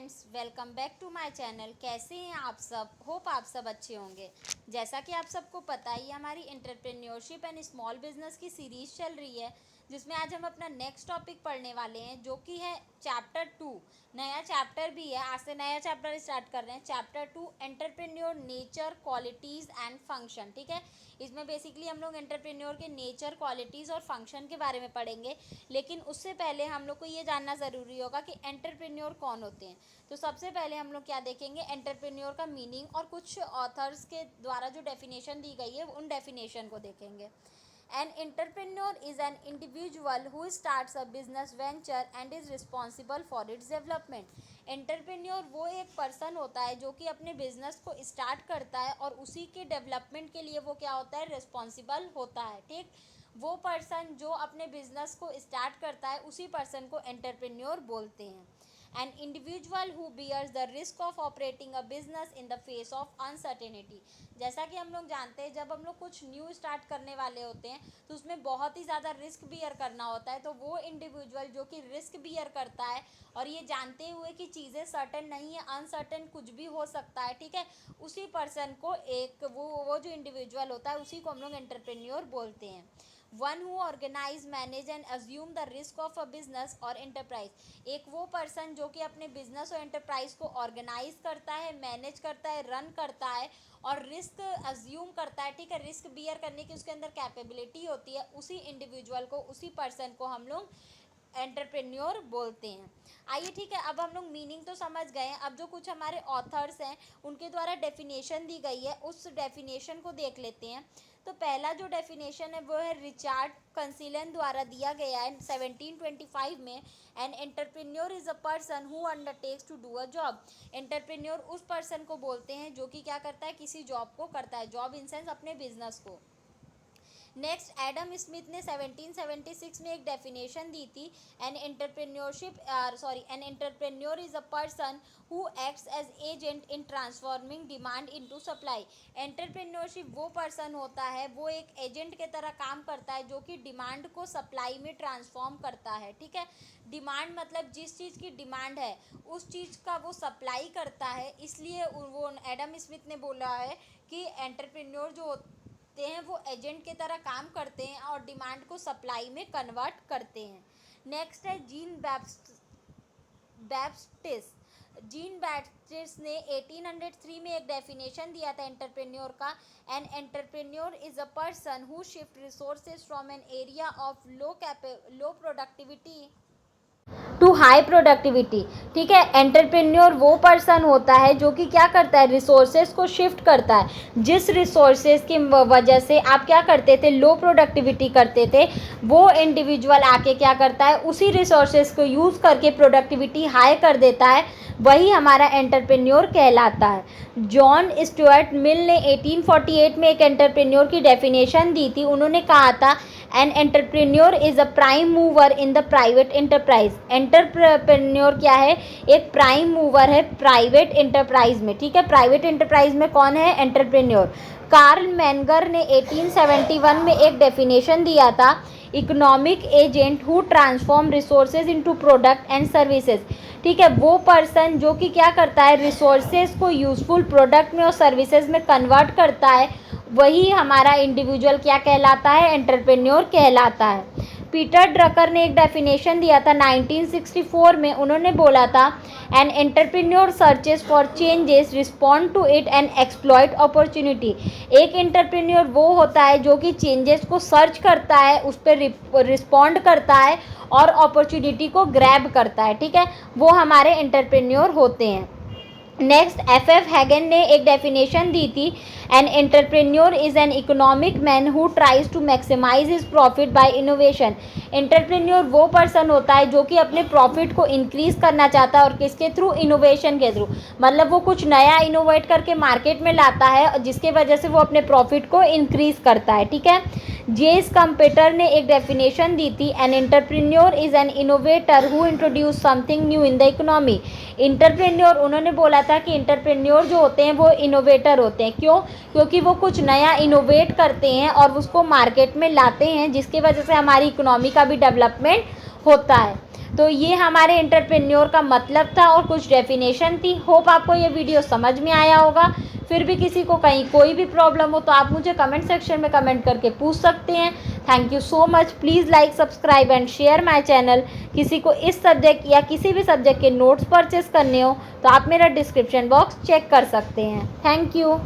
Friends, welcome back to my channel. कैसे हैं आप सब? होप आप सब अच्छे होंगे। जैसा कि आप सबको पता ही हमारी एंटरप्रेन्योरशिप एंड स्मॉल बिजनेस की सीरीज चल रही है, जिसमें आज हम अपना नेक्स्ट टॉपिक पढ़ने वाले हैं, जो कि है चैप्टर 2। नया चैप्टर भी है, आज से नया चैप्टर स्टार्ट कर रहे हैं। Chapter 2, entrepreneur nature, qualities and function. ठीक है, इसमें बेसिकली हम लोग एंटरप्रेन्योर के नेचर, क्वालिटीज़ और फंक्शन के बारे में पढ़ेंगे। लेकिन उससे पहले हम लोग को ये जानना ज़रूरी होगा कि एंटरप्रेन्योर कौन होते हैं। तो सबसे पहले हम लोग क्या देखेंगे, एंटरप्रेन्योर का मीनिंग और कुछ ऑथर्स के द्वारा जो डेफिनेशन दी गई है उन डेफिनेशन को देखेंगे। An entrepreneur is an individual who starts a business venture and is responsible for its development. Entrepreneur वो एक पर्सन होता है जो कि अपने बिजनेस को स्टार्ट करता है और उसी के डेवलपमेंट के लिए वो क्या होता है, रिस्पॉन्सिबल होता है। ठीक, वो पर्सन जो अपने बिजनेस को स्टार्ट करता है उसी पर्सन को एंटरप्रेन्योर बोलते हैं। An individual who bears the risk of operating a business in the face of uncertainty. जैसा कि हम लोग जानते हैं, जब हम लोग कुछ न्यू स्टार्ट करने वाले होते हैं तो उसमें बहुत ही ज़्यादा रिस्क बियर करना होता है। तो वो इंडिविजुअल जो कि रिस्क बियर करता है और ये जानते हुए कि चीज़ें सर्टेन नहीं है, अनसर्टेन कुछ भी हो सकता है, ठीक है, उसी पर्सन को एक वो जो इंडिविजुअल होता है उसी को हम लोग एंटरप्रेन्योर बोलते हैं। One who organise, manage and assume the risk of a business और एंटरप्राइज। एक वो पर्सन जो कि अपने बिजनेस और एंटरप्राइज को ऑर्गेनाइज करता है, मैनेज करता है, रन करता है और रिस्क अज्यूम करता है। ठीक है, रिस्क बियर करने की उसके अंदर कैपेबिलिटी होती है, उसी इंडिविजुअल को, उसी पर्सन को हम लोग एंटरप्रेन्योर बोलते हैं। आइए, ठीक है, अब हम लोग मीनिंग तो समझ गए हैं। अब जो कुछ हमारे ऑथर्स हैं उनके द्वारा डेफिनेशन दी गई है, उस डेफिनेशन को देख लेते हैं। तो पहला जो डेफिनेशन है वो है रिचार्ड कंसिलन द्वारा दिया गया है 1725 में। An entrepreneur is a person who undertakes to do a job. Entrepreneur उस पर्सन को बोलते हैं जो कि क्या करता है, किसी जॉब को करता है, जॉब इन सेंस अपने बिजनेस को। नेक्स्ट, एडम स्मिथ ने 1776 में एक डेफिनेशन दी थी। An entrepreneur is a person who acts as agent in transforming demand into supply. Entrepreneurship वो पर्सन होता है, वो एक एजेंट के तरह काम करता है जो कि डिमांड को सप्लाई में ट्रांसफॉर्म करता है। ठीक है, डिमांड मतलब जिस चीज़ की डिमांड है उस चीज़ का वो सप्लाई करता है। इसलिए वो एडम स्मिथ ने बोला है कि एंटरप्रेन्योर जो हैं वो एजेंट के तरह काम करते हैं और डिमांड को सप्लाई में कन्वर्ट करते हैं। नेक्स्ट है जीन बैप्टिस्ट। जीन बैप्टिस्ट ने 1803 में एक डेफिनेशन दिया था एंटरप्रेन्योर का। An entrepreneur is a person who shift resources from an area of low productivity to high productivity. ठीक है, एंटरप्रेन्योर वो पर्सन होता है जो कि क्या करता है, रिसोर्सेज को शिफ्ट करता है। जिस रिसोर्सेज की वजह से आप क्या करते थे, लो प्रोडक्टिविटी करते थे, वो इंडिविजुअल आके क्या करता है, उसी रिसोर्सेज को यूज़ करके प्रोडक्टिविटी हाई कर देता है, वही हमारा एंटरप्रेन्योर कहलाता है। जॉन स्टुअर्ट मिल ने 1848 में एक एंटरप्रेन्योर की डेफिनेशन दी थी। उन्होंने कहा था an entrepreneur is a prime mover in the private enterprise. Entrepreneur क्या है, एक प्राइम मूवर है प्राइवेट एंटरप्राइज में। ठीक है, प्राइवेट एंटरप्राइज में कौन है, एंटरप्रेन्योर। कार्ल मैंगर ने 1871 में एक डेफिनेशन दिया था, economic agent who transform resources into product and services. ठीक है, वो पर्सन जो कि क्या करता है, रिसोर्सेज को यूजफुल प्रोडक्ट में और सर्विसेज में कन्वर्ट करता है, वही हमारा इंडिविजुअल क्या कहलाता है, एंटरप्रेन्योर कहलाता है। पीटर ड्रकर ने एक डेफिनेशन दिया था 1964 में। उन्होंने बोला था an entrepreneur searches for changes, respond to it and exploit opportunity. एक एंटरप्रेन्योर वो होता है जो कि चेंजेस को सर्च करता है, उस पर रिस्पॉन्ड करता है और अपॉर्चुनिटी को ग्रैब करता है। ठीक है, वो हमारे एंटरप्रेन्योर होते हैं। नेक्स्ट, एफ हैगन ने एक डेफिनेशन दी थी, an entrepreneur is an economic man who tries to maximize his profit by innovation. Entrepreneur वो पर्सन होता है जो कि अपने प्रॉफिट को इंक्रीज करना चाहता है, और किसके थ्रू, इनोवेशन के थ्रू। मतलब वो कुछ नया इनोवेट करके मार्केट में लाता है जिसके वजह से वो अपने प्रॉफिट को इंक्रीज करता है। ठीक है, जेस कंपेटर ने एक डेफिनेशन दी थी, an entrepreneur is N innovator who introduce something new in the economy. Entrepreneur, उन्होंने बोला था कि इंटरप्रेन्योर जो होते हैं वो इनोवेटर होते हैं। क्यों? क्योंकि वो कुछ नया इनोवेट करते हैं और उसको मार्केट में लाते हैं, जिसकी वजह से हमारी इकोनॉमी का भी डेवलपमेंट होता है। तो ये हमारे एंटरप्रेन्योर का मतलब था और कुछ डेफिनेशन थी। होप आपको ये वीडियो समझ में आया होगा। फिर भी किसी को कहीं कोई भी प्रॉब्लम हो तो आप मुझे कमेंट सेक्शन में कमेंट करके पूछ सकते हैं। Thank you so much. Please like, subscribe and share my channel. किसी को इस सब्जेक्ट या किसी भी सब्जेक्ट के नोट्स परचेस करने हो तो आप मेरा डिस्क्रिप्शन बॉक्स चेक कर सकते हैं। Thank you.